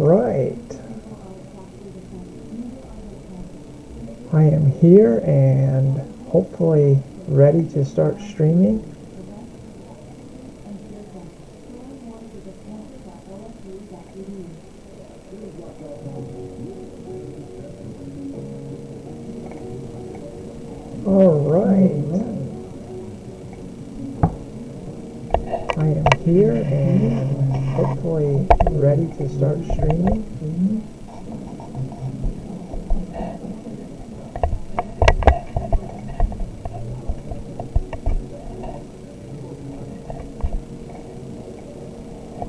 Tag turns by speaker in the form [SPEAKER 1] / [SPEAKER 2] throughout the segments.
[SPEAKER 1] right. I am here and hopefully ready to start streaming. All right. I am here and hopefully ready to start streaming.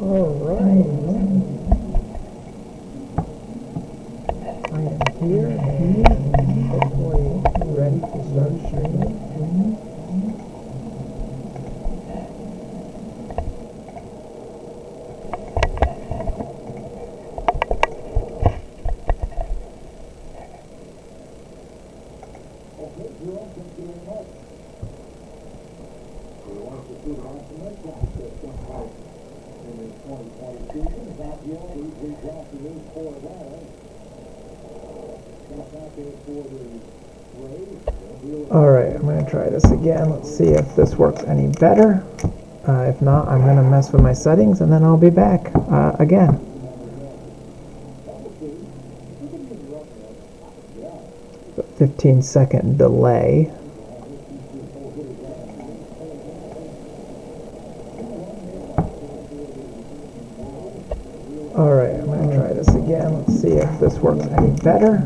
[SPEAKER 1] All right. I am here and hopefully ready to start streaming. Alright, I'm going to try this again. Let's see if this works any better. If not, I'm going to mess with my settings and then I'll be back again. A 15-second delay. Alright, I'm going to try this again. Let's see if this works any better.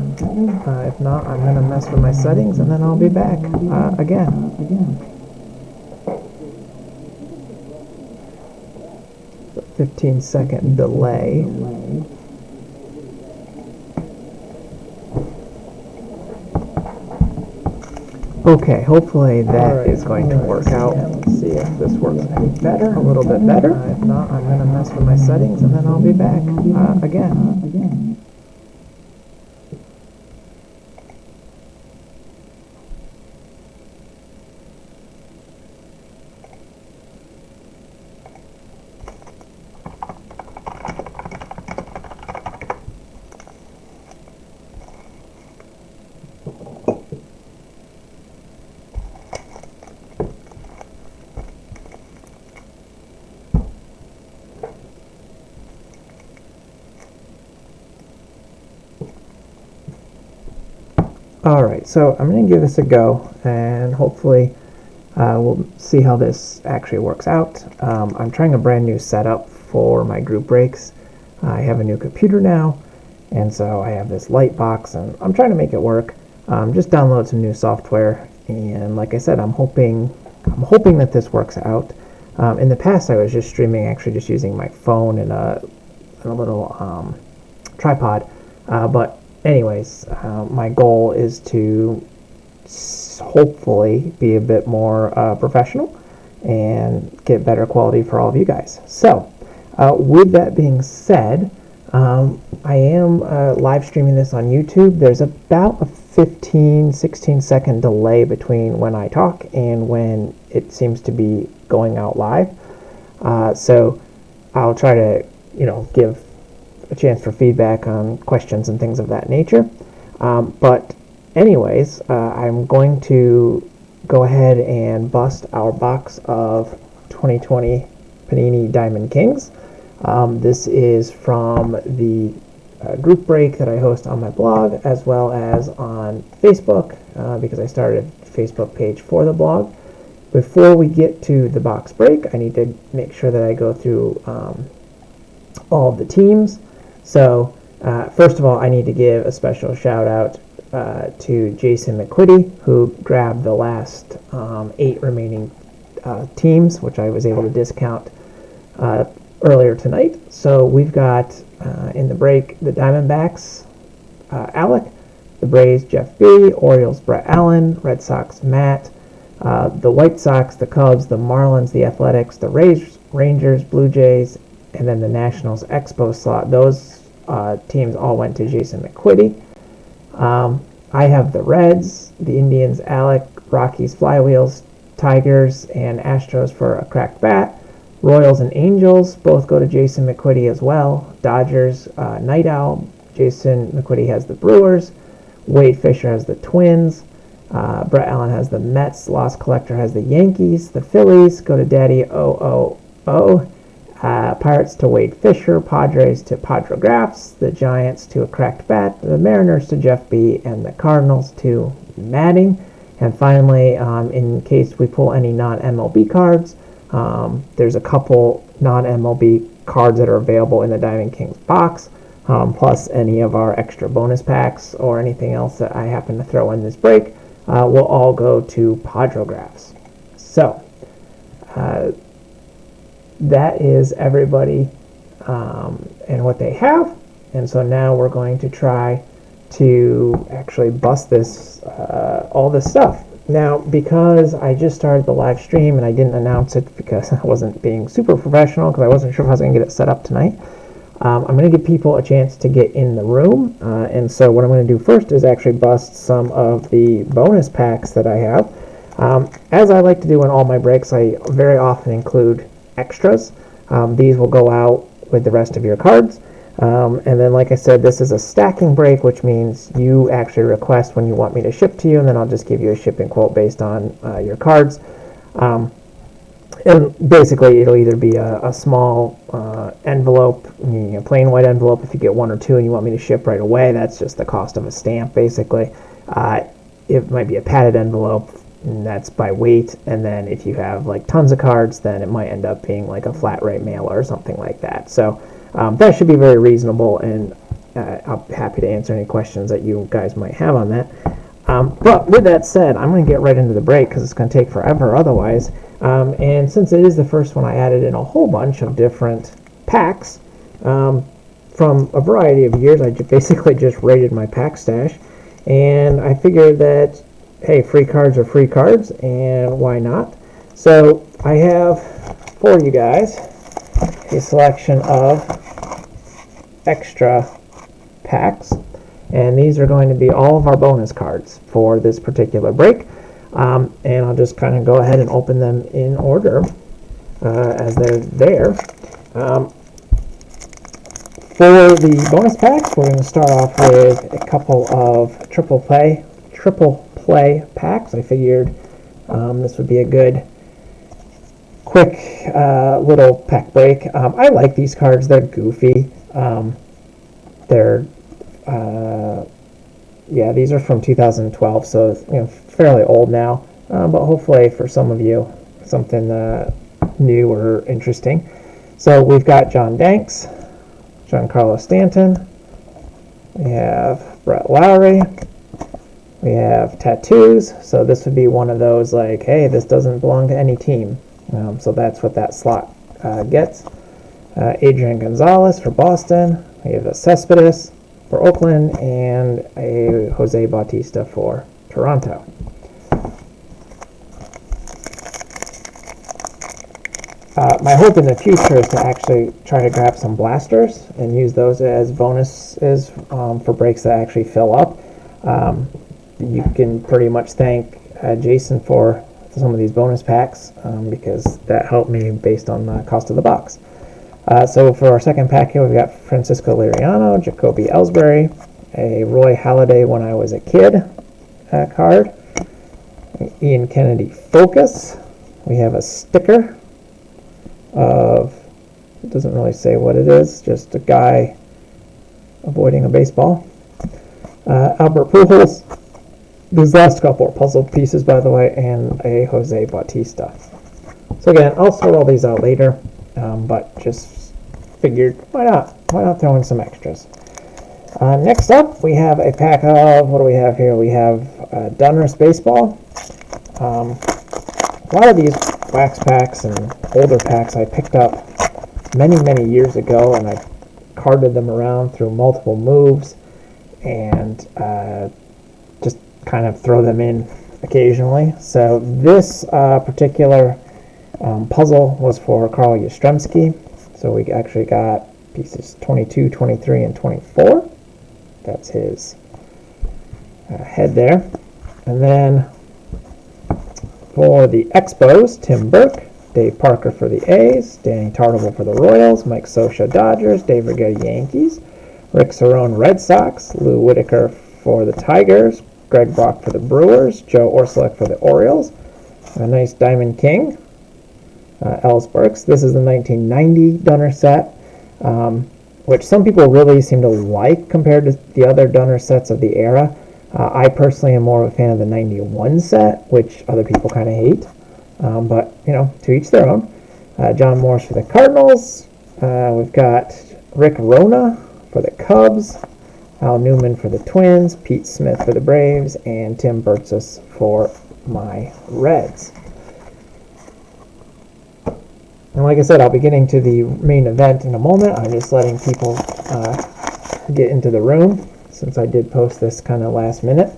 [SPEAKER 1] If not, I'm going to mess with my settings and then I'll be back again. 15-second delay. Okay, hopefully that is going to work out. Let's see if this works any better, a little bit better. If not, I'm going to mess with my settings and then I'll be back again. Alright, so I'm going to give this a go and hopefully we'll see how this actually works out. I'm trying a brand new setup for my group breaks. I have a new computer now, and so I have this light box and I'm trying to make it work. Just download some new software, and like I said, I'm hoping that this works out. In the past I was just streaming actually just using my phone and a little tripod, but anyways, my goal is to hopefully be a bit more professional and get better quality for all of you guys. So, with that being said, I am live streaming this on YouTube. There's about a 16 second delay between when I talk and when it seems to be going out live. So I'll try to, give a chance for feedback on questions and things of that nature. But anyways, I'm going to go ahead and bust our box of 2020 Panini Diamond Kings. This is from the group break that I host on my blog as well as on Facebook, because I started a Facebook page for the blog. Before we get to the box break, I need to make sure that I go through all of the teams. So, first of all, I need to give a special shout out to Jason McQuitty, who grabbed the last 8 remaining teams, which I was able to discount earlier tonight. So we've got in the break the Diamondbacks, Alec, the Braves, Jeff B., Orioles, Brett Allen, Red Sox, Matt, the White Sox, the Cubs, the Marlins, the Athletics, the Rays, Rangers, Blue Jays, and then the Nationals Expo slot. Those teams all went to Jason McQuitty. I have the Reds, the Indians, Alec, Rockies, Flywheels, Tigers, and Astros for a cracked bat. Royals and Angels both go to Jason McQuitty as well. Dodgers, Night Owl. Jason McQuitty has the Brewers. Wade Fisher has the Twins. Brett Allen has the Mets. Lost Collector has the Yankees. The Phillies go to Daddy OOO. Pirates to Wade Fisher. Padres to Padrographs. The Giants to A Cracked Bat. The Mariners to Jeff B. And the Cardinals to Matting. And finally, in case we pull any non-MLB cards, there's a couple non-MLB cards that are available in the Diamond Kings box, plus any of our extra bonus packs or anything else that I happen to throw in this break will all go to Padrographs. So that is everybody and what they have. And so now we're going to try to actually bust this all this stuff. Now, because I just started the live stream and I didn't announce it because I wasn't being super professional, because I wasn't sure if I was going to get it set up tonight, I'm going to give people a chance to get in the room. And so what I'm going to do first is actually bust some of the bonus packs that I have. As I like to do in all my breaks, I very often include extras. These will go out with the rest of your cards. And then, like I said, this is a stacking break, which means you actually request when you want me to ship to you, and then I'll just give you a shipping quote based on your cards. And basically, it'll either be a small envelope, a plain white envelope if you get one or two and you want me to ship right away. That's just the cost of a stamp, basically. It might be a padded envelope, and that's by weight. And then if you have like tons of cards, then it might end up being like a flat rate mailer or something like that. So that should be very reasonable, and I'm happy to answer any questions that you guys might have on that. But with that said, I'm going to get right into the break because it's going to take forever otherwise. And since it is the first one, I added in a whole bunch of different packs from a variety of years. I basically just rated my pack stash, and I figured that, hey, free cards are free cards, and why not? So I have for you guys a selection of extra packs, and these are going to be all of our bonus cards for this particular break. And I'll just kind of go ahead and open them in order as they're there. For the bonus packs, we're going to start off with a couple of triple play packs. I figured this would be a good quick little pack break. I like these cards. They're goofy. These are from 2012, so fairly old now, but hopefully for some of you something new or interesting. So we've got John Danks, Giancarlo Stanton, we have Brett Lowry, we have tattoos. So this would be one of those like, hey, this doesn't belong to any team, so that's what that slot gets. Adrian Gonzalez for Boston, we have a Cespedes for Oakland, and a Jose Bautista for Toronto. My hope in the future is to actually try to grab some blasters and use those as bonuses for breaks that actually fill up. You can pretty much thank Jason for some of these bonus packs because that helped me based on the cost of the box. So for our second pack here, we've got Francisco Liriano, Jacoby Ellsbury, a Roy Halladay when I was a kid card, Ian Kennedy Focus. We have a sticker of, it doesn't really say what it is, just a guy avoiding a baseball. Albert Pujols. These last couple are puzzle pieces, by the way, and a Jose Bautista. So again, I'll sort all these out later, but just figured, why not throw in some extras. Next up, we have a pack of, what do we have here? We have Donruss Baseball. A lot of these wax packs and older packs I picked up many years ago, and I carded them around through multiple moves, and just kind of throw them in occasionally. So this particular puzzle was for Carl Yastrzemski. So we actually got pieces 22, 23, and 24. That's his head there. And then for the Expos, Tim Burke, Dave Parker for the A's, Danny Tartable for the Royals, Mike Scioscia Dodgers, Dave Righetti Yankees, Rick Cerrone Red Sox, Lou Whitaker for the Tigers, Greg Brock for the Brewers, Joe Orsulek for the Orioles, a nice Diamond King, Ellis Burks. This is the 1990 Dunner set, which some people really seem to like compared to the other Dunner sets of the era. I personally am more of a fan of the 91 set, which other people kind of hate. But, you know, to each their own. John Morris for the Cardinals. We've got Rick Rona for the Cubs. Al Newman for the Twins. Pete Smith for the Braves. And Tim Burtzis for my Reds. And like I said, I'll be getting to the main event in a moment. I'm just letting people get into the room, since I did post this kind of last minute.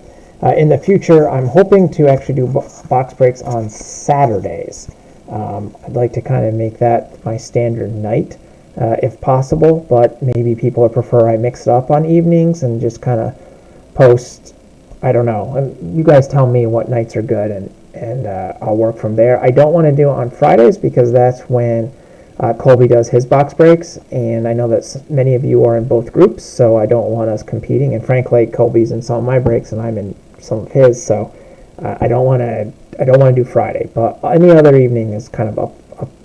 [SPEAKER 1] In the future, I'm hoping to actually do box breaks on Saturdays. I'd like to kind of make that my standard night, if possible, but maybe people would prefer I mix it up on evenings and just kind of post, I don't know. And you guys tell me what nights are good, and I'll work from there. I don't want to do it on Fridays because that's when Colby does his box breaks, and I know that many of you are in both groups, so I don't want us competing. And frankly, Colby's in some of my breaks, and I'm in some of his, so I don't want to do Friday. But any other evening is kind of up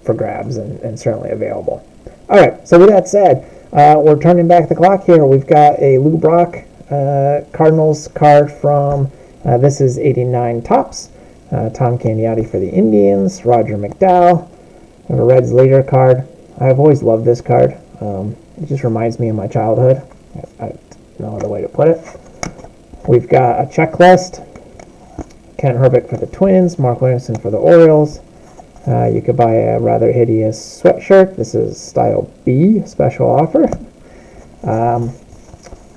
[SPEAKER 1] for grabs and certainly available. All right. So with that said, we're turning back the clock here. We've got a Lou Brock Cardinals card from this is 89 Topps. Tom Candiotti for the Indians. Roger McDowell. I have a Reds leader card. I've always loved this card. It just reminds me of my childhood. I don't know other way to put it. We've got a checklist. Ken Hrbek for the Twins. Mark Williamson for the Orioles. You could buy a rather hideous sweatshirt. This is style B, special offer.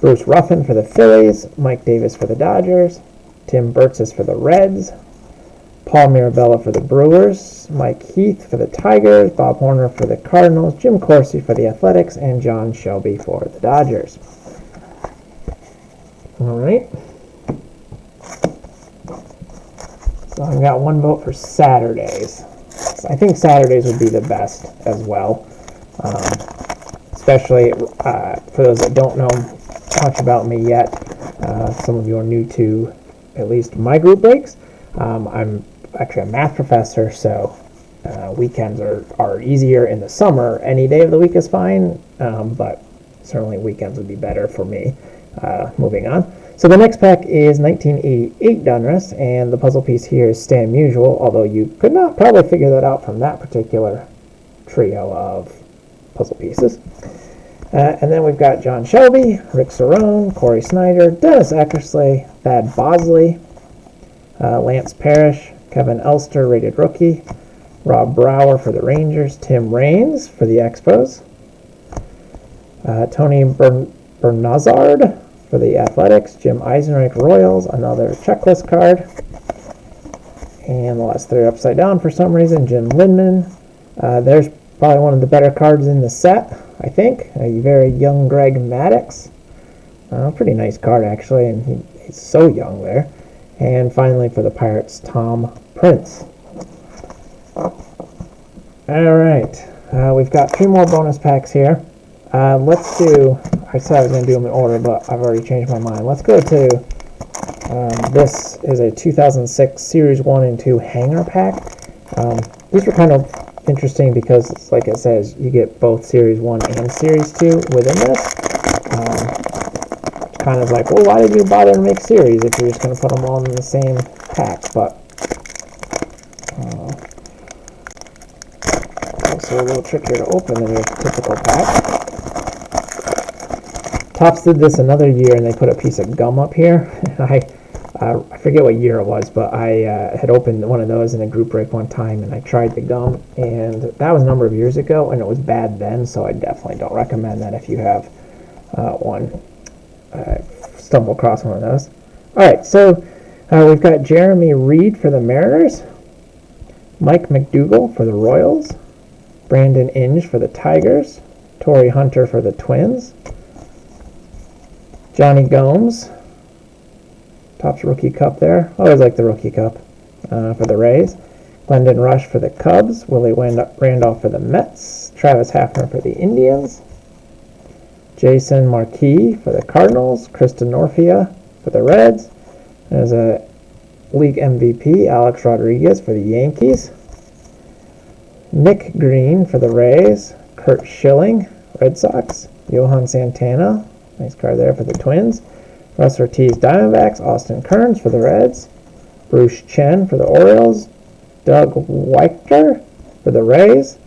[SPEAKER 1] Bruce Ruffin for the Phillies. Mike Davis for the Dodgers. Tim Burtzis for the Reds. Paul Mirabella for the Brewers, Mike Heath for the Tigers, Bob Horner for the Cardinals, Jim Corsi for the Athletics, and John Shelby for the Dodgers. All right. So I've got one vote for Saturdays. So I think Saturdays would be the best as well, especially for those that don't know much about me yet. Some of you are new to at least my group breaks. I'm actually a math professor, so weekends are easier in the summer. Any day of the week is fine, but certainly weekends would be better for me. Moving on. So the next pack is 1988 Donruss, and the puzzle piece here is Stan Musial, although you could not probably figure that out from that particular trio of puzzle pieces. And then we've got John Shelby, Rick Cerrone, Corey Snyder, Dennis Eckersley, Thad Bosley, Lance Parrish, Kevin Elster, rated rookie, Rob Brower for the Rangers, Tim Raines for the Expos, Tony Bernazard for the Athletics, Jim Eisenreich Royals, another checklist card, and the last three are upside down for some reason, Jim Lindman. There's probably one of the better cards in the set, I think, a very young Greg Maddux. Pretty nice card, actually, and he's so young there. And finally, for the Pirates, Tom Prince. All right. We've got three more bonus packs here. Let's do... I said I was going to do them in order, but I've already changed my mind. Let's go to... this is a 2006 Series 1 and 2 hanger pack. These were kind of interesting because, like it says, you get both Series 1 and Series 2 within this. Kind of like, well, why did you bother to make series if you're just going to put them all in the same pack? But also a little trickier to open than your typical pack. Topps did this another year, and they put a piece of gum up here. I forget what year it was, but I had opened one of those in a group break one time, and I tried the gum, and that was a number of years ago, and it was bad then, so I definitely don't recommend that if you have one. Stumble across one of those. Alright, so we've got Jeremy Reed for the Mariners, Mike McDougall for the Royals, Brandon Inge for the Tigers, Torrey Hunter for the Twins, Johnny Gomes, Topps Rookie Cup there, always like the Rookie Cup, for the Rays, Lyndon Rush for the Cubs, Willie Randolph for the Mets, Travis Hafner for the Indians, Jason Marquis for the Cardinals, Kristen Norfia for the Reds. There's a league MVP, Alex Rodriguez for the Yankees, Nick Green for the Rays, Kurt Schilling, Red Sox, Johan Santana, nice card there for the Twins, Russ Ortiz, Diamondbacks, Austin Kearns for the Reds, Bruce Chen for the Orioles, Doug Weichter for the Rays,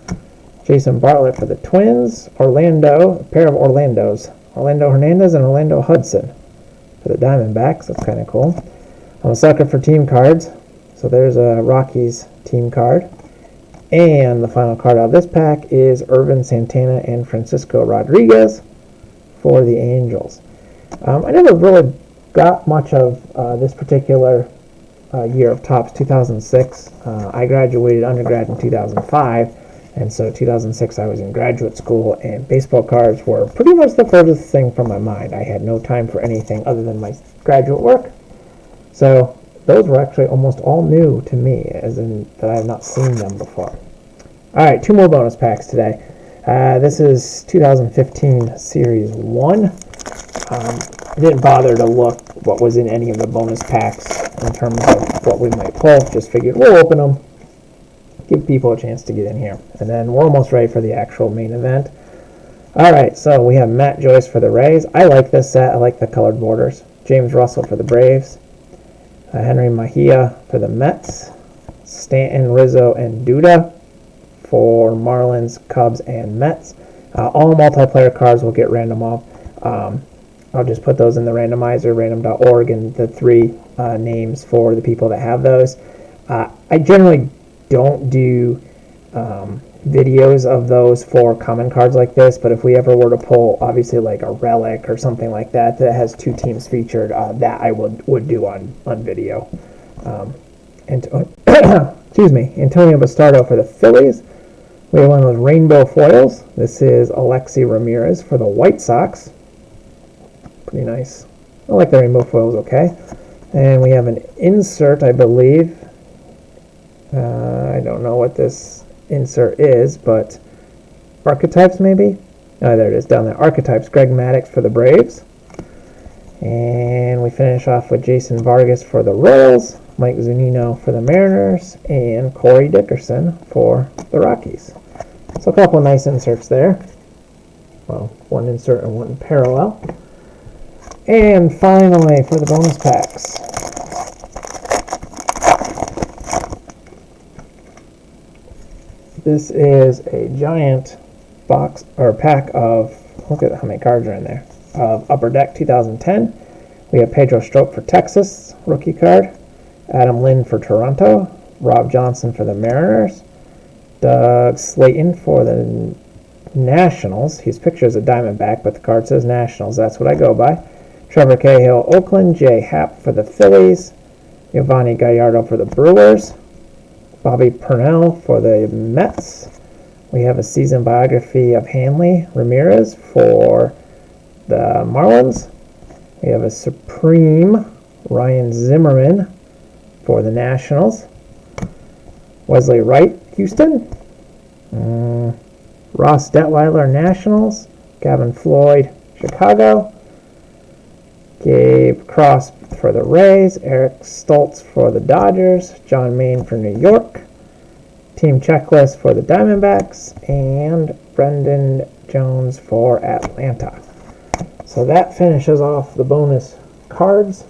[SPEAKER 1] Jason Bartlett for the Twins, a pair of Orlandos, Orlando Hernandez and Orlando Hudson for the Diamondbacks. That's kind of cool. I'm a sucker for team cards, so there's a Rockies team card. And the final card out of this pack is Irvin Santana and Francisco Rodriguez for the Angels. I never really got much of this particular year of Topps 2006. I graduated undergrad in 2005, and so 2006 I was in graduate school, and baseball cards were pretty much the furthest thing from my mind. I had no time for anything other than my graduate work, so those were actually almost all new to me, as in that I have not seen them before. Alright, 2 more bonus packs today. This is 2015 Series 1. I didn't bother to look what was in any of the bonus packs in terms of what we might pull. Just figured we'll open them, give people a chance to get in here. And then we're almost ready for the actual main event. Alright, so we have Matt Joyce for the Rays. I like this set. I like the colored borders. James Russell for the Braves. Henry Mejia for the Mets. Stanton, Rizzo, and Duda for Marlins, Cubs, and Mets. All multiplayer cards will get random off. I'll just put those in the randomizer, random.org, and the 3 names for the people that have those. I generally don't do videos of those for common cards like this, but if we ever were to pull, obviously, like a relic or something like that that has 2 teams featured, that I would do on video. Excuse me, Antonio Bastardo for the Phillies. We have one of those rainbow foils. This is Alexi Ramirez for the White Sox. Pretty nice. I like the rainbow foils, okay. And we have an insert, I believe. I don't know what this insert is, but Archetypes maybe? Oh, there it is down there. Archetypes, Greg Maddux for the Braves. And we finish off with Jason Vargas for the Royals, Mike Zunino for the Mariners, and Corey Dickerson for the Rockies. So a couple of nice inserts there. Well, one insert and one parallel. And finally, for the bonus packs. This is a giant box or pack of, look at how many cards are in there, of Upper Deck 2010. We have Pedro Strop for Texas, rookie card. Adam Lind for Toronto. Rob Johnson for the Mariners. Doug Slayton for the Nationals. He's pictured as a Diamondback, but the card says Nationals. That's what I go by. Trevor Cahill, Oakland. Jay Happ for the Phillies. Giovanni Gallardo for the Brewers. Bobby Purnell for the Mets. We have a season biography of Hanley Ramirez for the Marlins. We have a Supreme Ryan Zimmerman for the Nationals. Wesley Wright, Houston. Ross Detweiler, Nationals. Gavin Floyd, Chicago. Gabe Cross for the Rays. Eric Stoltz for the Dodgers. John Maine for New York. Team checklist for the Diamondbacks. And Brendan Jones for Atlanta. So that finishes off the bonus cards.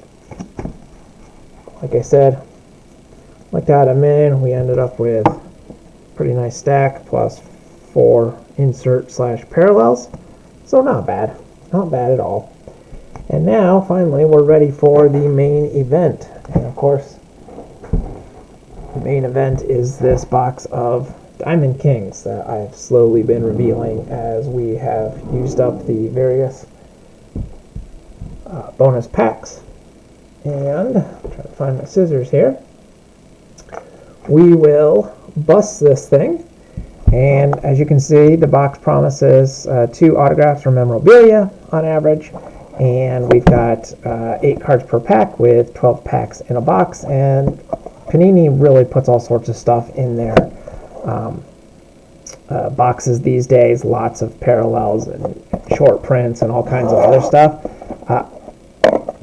[SPEAKER 1] Like I said, like that a minute, we ended up with a pretty nice stack plus 4 insert / parallels. So not bad. Not bad at all. And now, finally, we're ready for the main event. And of course, the main event is this box of Diamond Kings that I've slowly been revealing as we have used up the various bonus packs. And I'm trying to find my scissors here. We will bust this thing. And as you can see, the box promises 2 autographs or memorabilia on average. And we've got 8 cards per pack with 12 packs in a box. And Panini really puts all sorts of stuff in their boxes these days, lots of parallels and short prints and all kinds of other stuff.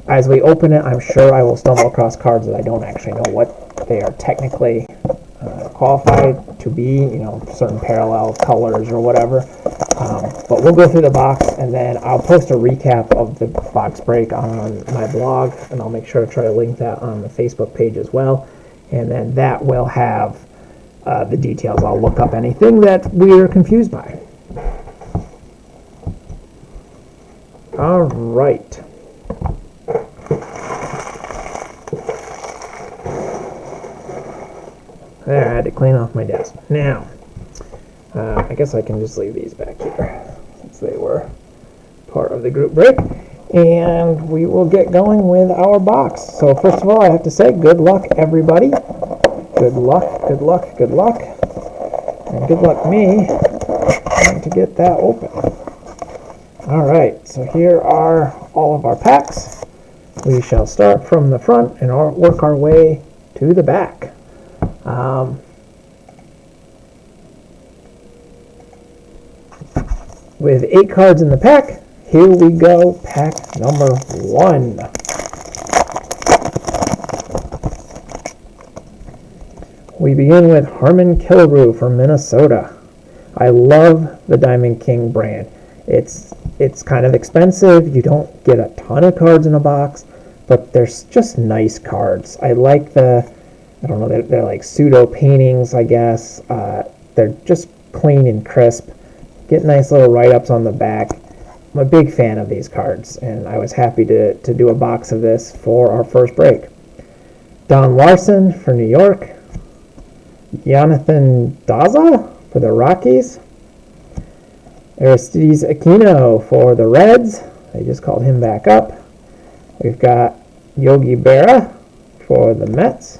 [SPEAKER 1] As we open it, I'm sure I will stumble across cards that I don't actually know what they are technically qualified to be, certain parallel colors or whatever. But we'll go through the box, and then I'll post a recap of the box break on my blog, and I'll make sure to try to link that on the Facebook page as well. And then that will have the details. I'll look up anything that we're confused by. All right. There, I had to clean off my desk. Now, I guess I can just leave these back here since they were part of the group break. And we will get going with our box. So first of all, I have to say good luck, everybody. Good luck, good luck, good luck. And good luck me trying to get that open. All right, so here are all of our packs. We shall start from the front and work our way to the back. With 8 cards in the pack, here we go, pack number 1. We begin with Harmon Killebrew from Minnesota. I love the Diamond King brand. It's kind of expensive. You don't get a ton of cards in a box, but they're just nice cards. I like I don't know, they're like pseudo paintings, I guess. They're just clean and crisp. Get nice little write-ups on the back. I'm a big fan of these cards, and I was happy to do a box of this for our first break. Don Larson for New York. Jonathan Daza for the Rockies. Aristides Aquino for the Reds. They just called him back up. We've got Yogi Berra for the Mets.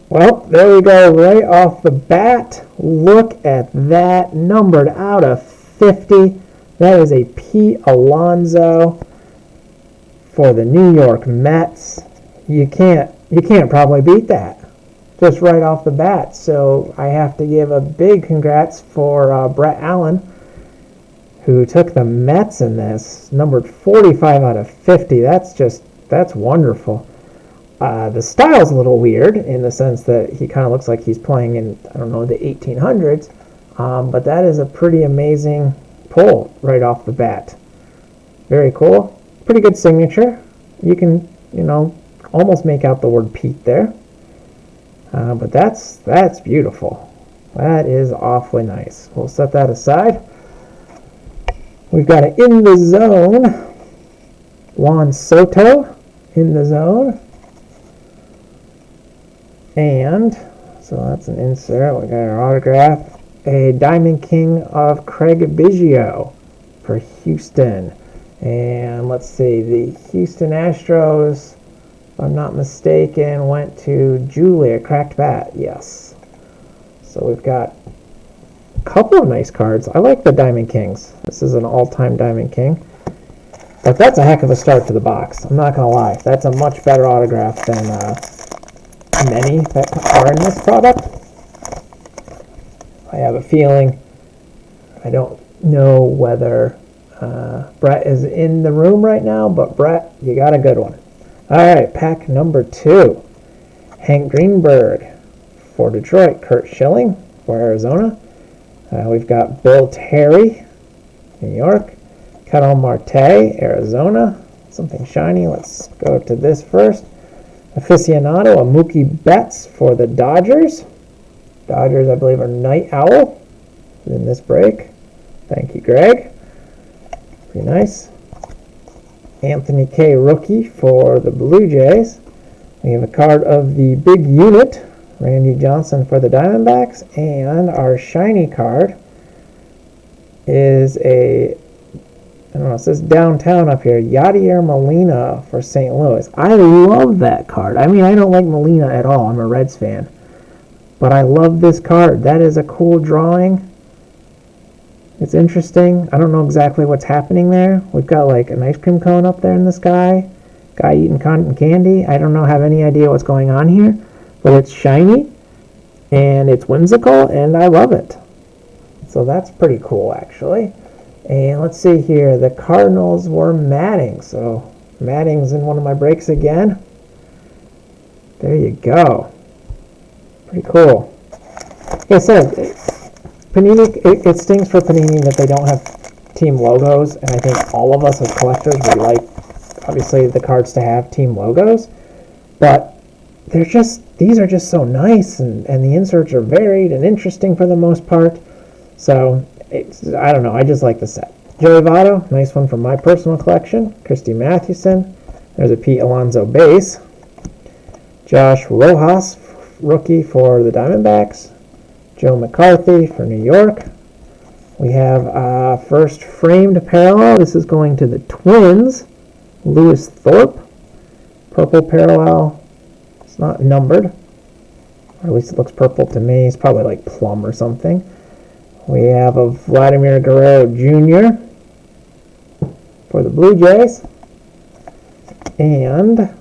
[SPEAKER 1] Well, there we go, right off the bat. Look at that, numbered out of 50. That is a Pete Alonso for the New York Mets. You can't probably beat that, just right off the bat. So I have to give a big congrats for Brett Allen, who took the Mets in this, numbered 45 out of 50. That's wonderful. The style's a little weird in the sense that he kind of looks like he's playing in, I don't know, the 1800s, but that is a pretty amazing pull right off the bat. Very cool. Pretty good signature. You can, almost make out the word Pete there. But that's beautiful. That is awfully nice. We'll set that aside. We've got an In the Zone. Juan Soto in the zone. And so that's an insert. We got our autograph. A Diamond King of Craig Biggio for Houston. And let's see, the Houston Astros, if I'm not mistaken, went to Julia, cracked bat. Yes. So we've got a couple of nice cards. I like the Diamond Kings. This is an all-time Diamond King. But that's a heck of a start to the box. I'm not going to lie. That's a much better autograph than many that are in this product. I have a feeling, I don't know whether Brett is in the room right now, but Brett, you got a good one. Alright, pack number 2. Hank Greenberg for Detroit, Kurt Schilling for Arizona. We've got Bill Terry, New York. Ketel Marte, Arizona. Something shiny. Let's go to this first. Aficionado, a Mookie Betts for the Dodgers. Dodgers, I believe, are Night Owl in this break. Thank you, Greg. Pretty nice. Anthony K. Rookie for the Blue Jays. We have a card of the Big Unit, Randy Johnson for the Diamondbacks. And our shiny card is a, I don't know, it says downtown up here, Yadier Molina for St. Louis. I love that card. I mean, I don't like Molina at all. I'm a Reds fan. But I love this card. That is a cool drawing. It's interesting. I don't know exactly what's happening there. We've got like an ice cream cone up there in the sky. Guy eating cotton candy. I don't have any idea what's going on here, but it's shiny and it's whimsical and I love it. So that's pretty cool actually. And let's see here, the Cardinals were Matting. So Matting's in one of my breaks again. There you go. Pretty cool. Like I said, Panini, it stings for Panini that they don't have team logos, and I think all of us as collectors would like, obviously, the cards to have team logos, but these are just so nice, and the inserts are varied and interesting for the most part. So I don't know, I just like the set. Joey Votto, nice one from my personal collection. Christy Mathewson, there's a Pete Alonso base. Josh Rojas, rookie for the Diamondbacks. Joe McCarthy for New York. We have first framed parallel. This is going to the Twins. Lewis Thorpe, purple parallel. It's not numbered, or at least it looks purple to me. It's probably like plum or something. We have a Vladimir Guerrero Jr. for the Blue Jays, and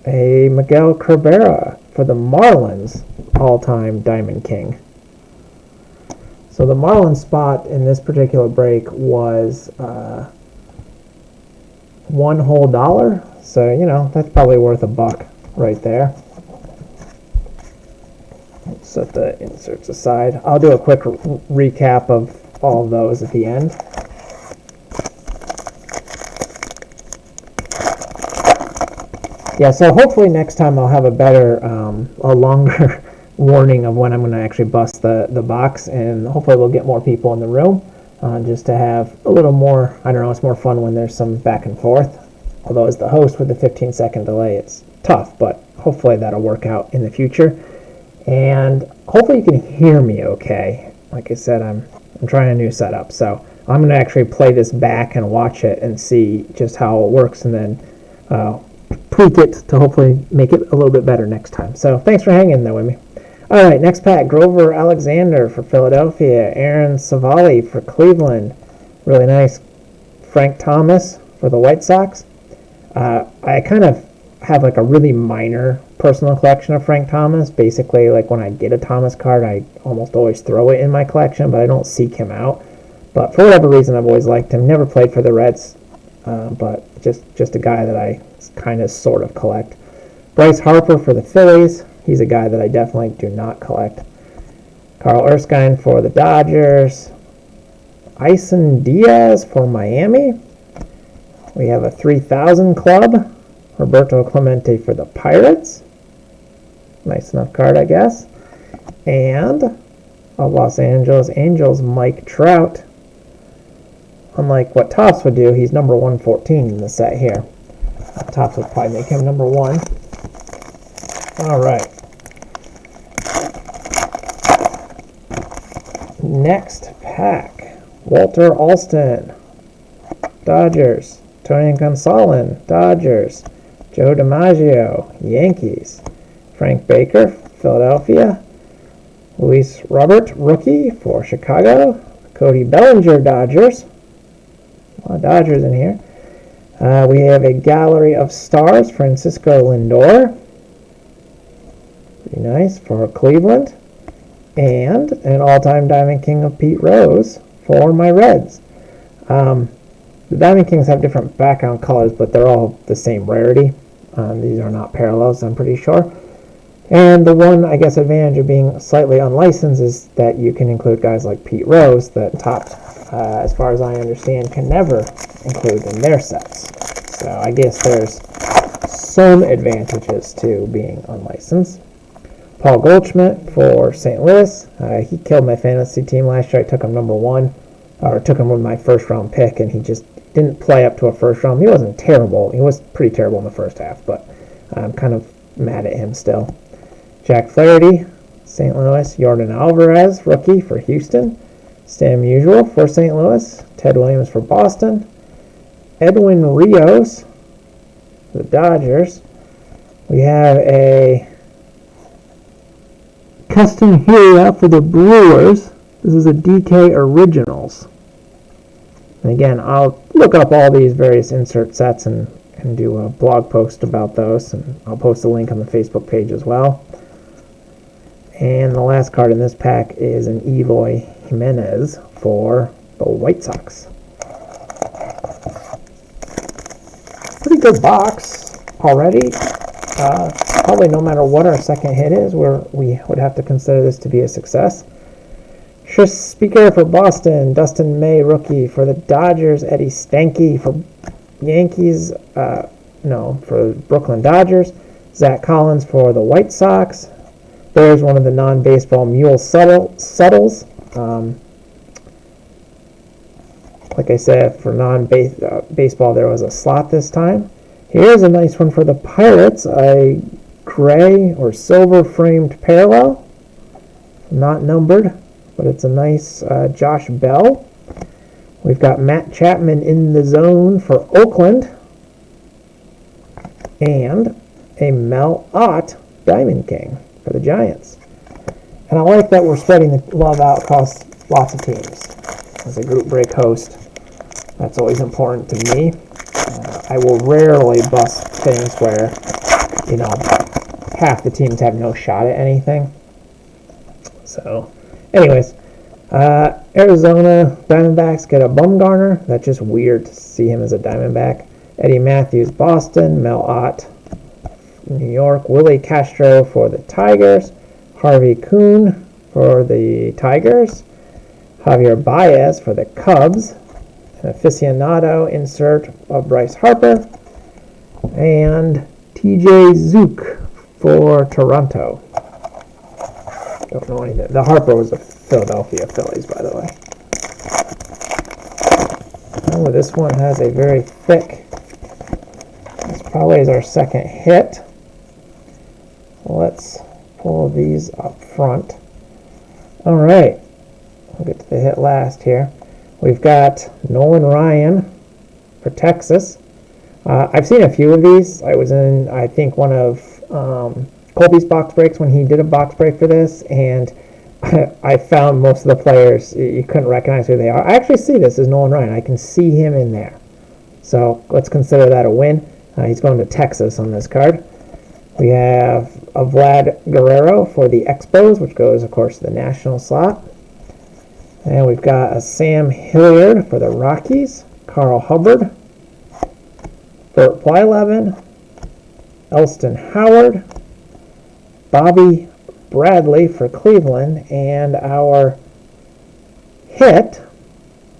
[SPEAKER 1] a Miguel Cabrera for the Marlins, all-time Diamond King. So the Marlins spot in this particular break was one whole dollar. So, you know, that's probably worth $1 right there. Let's set the inserts aside. I'll do a quick recap of all of those at the end. Yeah, so hopefully next time I'll have a better, a longer warning of when I'm going to actually bust the box, and hopefully we'll get more people in the room just to have a little more, I don't know, it's more fun when there's some back and forth. Although as the host with the 15-second delay, it's tough, but hopefully that'll work out in the future. And hopefully you can hear me okay. Like I said, I'm trying a new setup, so I'm going to actually play this back and watch it and see just how it works, and then tweak it to hopefully make it a little bit better next time. So thanks for hanging in there with me. All right, next pack, Grover Alexander for Philadelphia, Aaron Savali for Cleveland, really nice. Frank Thomas for the White Sox. I kind of have like a really minor personal collection of Frank Thomas. Basically, like when I get a Thomas card, I almost always throw it in my collection, but I don't seek him out. But for whatever reason, I've always liked him. Never played for the Reds, but just a guy that I kind of sort of collect. Bryce Harper for the Phillies. He's a guy that I definitely do not collect. Carl Erskine for the Dodgers. Ison Diaz for Miami. We have a 3000 club. Roberto Clemente for the Pirates. Nice enough card, I guess. And a Los Angeles Angels Mike Trout. Unlike what Topps would do, he's number 114 in the set here. Topps would probably make him number 1. All right. Next pack. Walter Alston, Dodgers. Tony Gonsolin, Dodgers. Joe DiMaggio, Yankees. Frank Baker, Philadelphia. Luis Robert, rookie for Chicago. Cody Bellinger, Dodgers. A lot of Dodgers in here. We have a Gallery of Stars, Francisco Lindor. Pretty nice for Cleveland. And an all-time Diamond King of Pete Rose for my Reds. The Diamond Kings have different background colors, but they're all the same rarity. These are not parallels, I'm pretty sure. And the one, I guess, advantage of being slightly unlicensed is that you can include guys like Pete Rose that Topps, as far as I understand, can never include in their sets. So I guess there's some advantages to being unlicensed. Paul Goldschmidt for St. Louis. He killed my fantasy team last year. I took him number 1, or took him with my first round pick, and he just didn't play up to a first round. He wasn't terrible. He was pretty terrible in the first half, but I'm kind of mad at him still. Jack Flaherty, St. Louis. Yordan Alvarez, rookie for Houston. Stan Musial for St. Louis. Ted Williams for Boston. Edwin Rios for the Dodgers. We have a custom Huria for the Brewers. This is a DK Originals. And again, I'll look up all these various insert sets and and do a blog post about those, and I'll post a link on the Facebook page as well. And the last card in this pack is an Eloy Jimenez for the White Sox. Pretty good box already. Probably no matter what our second hit is, we would have to consider this to be a success. Tris Speaker for Boston, Dustin May rookie for the Dodgers, Eddie Stanky for Yankees, for Brooklyn Dodgers, Zach Collins for the White Sox. There's one of the non-baseball Mule Suttles. Like I said, for non-baseball, there was a slot this time. Here's a nice one for the Pirates, a gray or silver framed parallel, not numbered, but it's a nice Josh Bell. We've got Matt Chapman in the zone for Oakland, and a Mel Ott Diamond King for the Giants. And I like that we're spreading the love out across lots of teams. As a group break host, that's always important to me. I will rarely bust things where, half the teams have no shot at anything. So, anyways, Arizona Diamondbacks get a Bumgarner. That's just weird to see him as a Diamondback. Eddie Matthews, Boston. Mel Ott, New York. Willie Castro for the Tigers. Harvey Kuhn for the Tigers. Javier Baez for the Cubs. An aficionado insert of Bryce Harper. And TJ Zook for Toronto. Don't know anything. The Harper was the Philadelphia Phillies, by the way. Oh, this one has a very thick. This probably is our second hit. Let's pull these up front. All right. We'll get to the hit last here. We've got Nolan Ryan for Texas. I've seen a few of these. I was in, I think, one of Colby's box breaks when he did a box break for this, and I found most of the players, you couldn't recognize who they are. I actually see this as Nolan Ryan. I can see him in there. So let's consider that a win. He's going to Texas on this card. We have a Vlad Guerrero for the Expos, which goes, of course, to the national slot. And we've got a Sam Hilliard for the Rockies, Carl Hubbard, Burt Blyleven, Elston Howard, Bobby Bradley for Cleveland, and our hit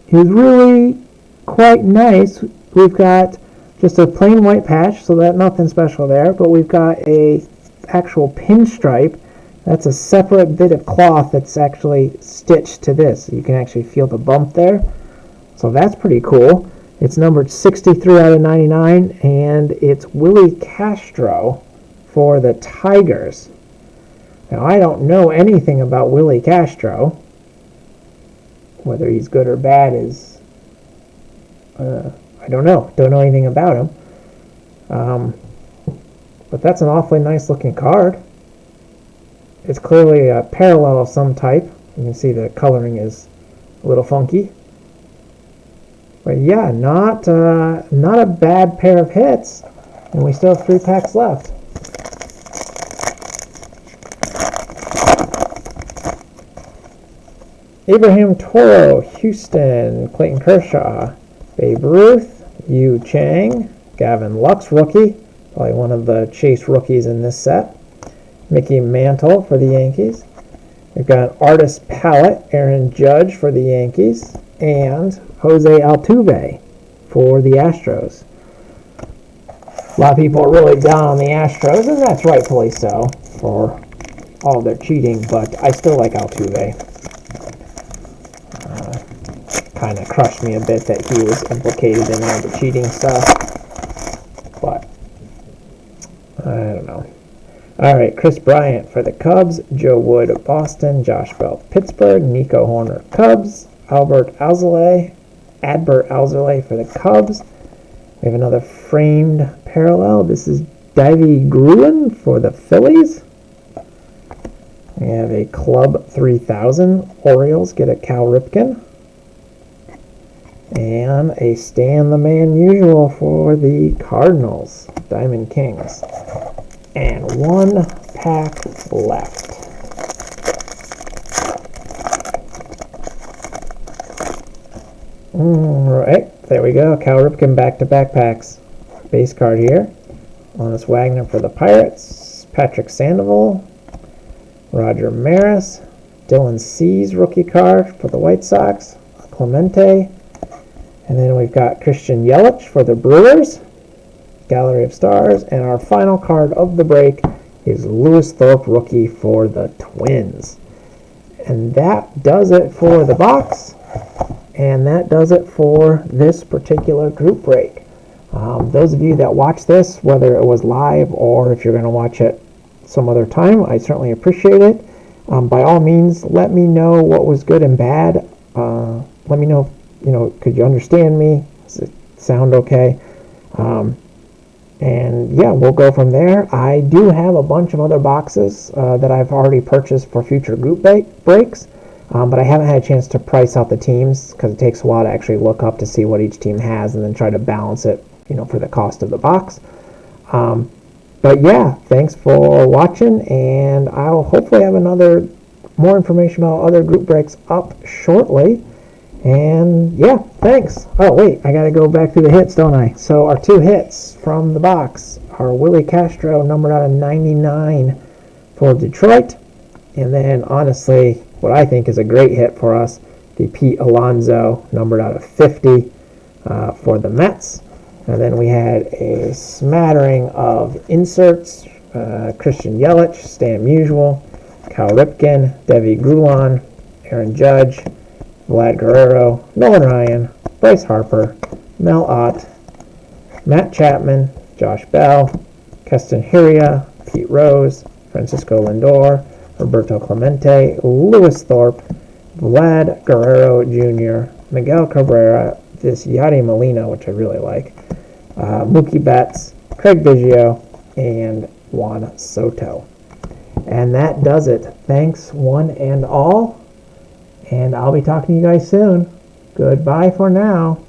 [SPEAKER 1] is really quite nice. We've got just a plain white patch, so that nothing special there, but we've got a actual pinstripe. That's a separate bit of cloth that's actually stitched to this. You can actually feel the bump there. So that's pretty cool. It's numbered 63 out of 99, and it's Willie Castro for the Tigers. Now, I don't know anything about Willie Castro. Whether he's good or bad is, I don't know. Don't know anything about him. But that's an awfully nice looking card. It's clearly a parallel of some type. You can see the coloring is a little funky. But yeah, not a bad pair of hits. And we still have 3 packs left. Abraham Toro, Houston, Clayton Kershaw, Babe Ruth, Yu Chang, Gavin Lux rookie, probably one of the Chase rookies in this set. Mickey Mantle for the Yankees. We've got Artist Palette, Aaron Judge for the Yankees, and Jose Altuve for the Astros. A lot of people are really down on the Astros, and that's rightfully so for all their cheating, but I still like Altuve. Kind of crushed me a bit that he was implicated in all the cheating stuff, but I don't know. All right, Chris Bryant for the Cubs, Joe Wood of Boston, Josh Bell Pittsburgh, Nico Horner Cubs, Adbert Alzolay for the Cubs. We have another framed parallel. This is Davey Gruen for the Phillies. We have a Club 3000. Orioles get a Cal Ripken. And a Stan the Man usual for the Cardinals, Diamond Kings. And one pack left. Alright, there we go. Cal Ripken back-to-back packs. Base card here. Honus Wagner for the Pirates. Patrick Sandoval. Roger Maris. Dylan Cease rookie card for the White Sox. Clemente. And then we've got Christian Yelich for the Brewers. Gallery of Stars. And our final card of the break is Lewis Thorpe rookie for the Twins. And that does it for the box. And that does it for this particular group break. Those of you that watch this, whether it was live or if you're going to watch it some other time, I certainly appreciate it. By all means, let me know what was good and bad. Let me know, could you understand me? Does it sound okay? And yeah, we'll go from there. I do have a bunch of other boxes that I've already purchased for future group breaks. But I haven't had a chance to price out the teams because it takes a while to actually look up to see what each team has and then try to balance it, for the cost of the box. But yeah, thanks for watching, and I'll hopefully have more information about other group breaks up shortly. And yeah, thanks. Oh wait, I gotta go back through the hits, don't I? So our two hits from the box are Willie Castro, numbered out of 99 for Detroit, and then honestly, what I think is a great hit for us, the Pete Alonso, numbered out of 50 for the Mets. And then we had a smattering of inserts, Christian Yelich, Stan Musial, Cal Ripken, Devi Gulan, Aaron Judge, Vlad Guerrero, Nolan Ryan, Bryce Harper, Mel Ott, Matt Chapman, Josh Bell, Keston Hiura, Pete Rose, Francisco Lindor, Roberto Clemente, Lewis Thorpe, Vlad Guerrero Jr., Miguel Cabrera, this Yadi Molina, which I really like, Mookie Betts, Craig Biggio, and Juan Soto. And that does it. Thanks one and all, and I'll be talking to you guys soon. Goodbye for now.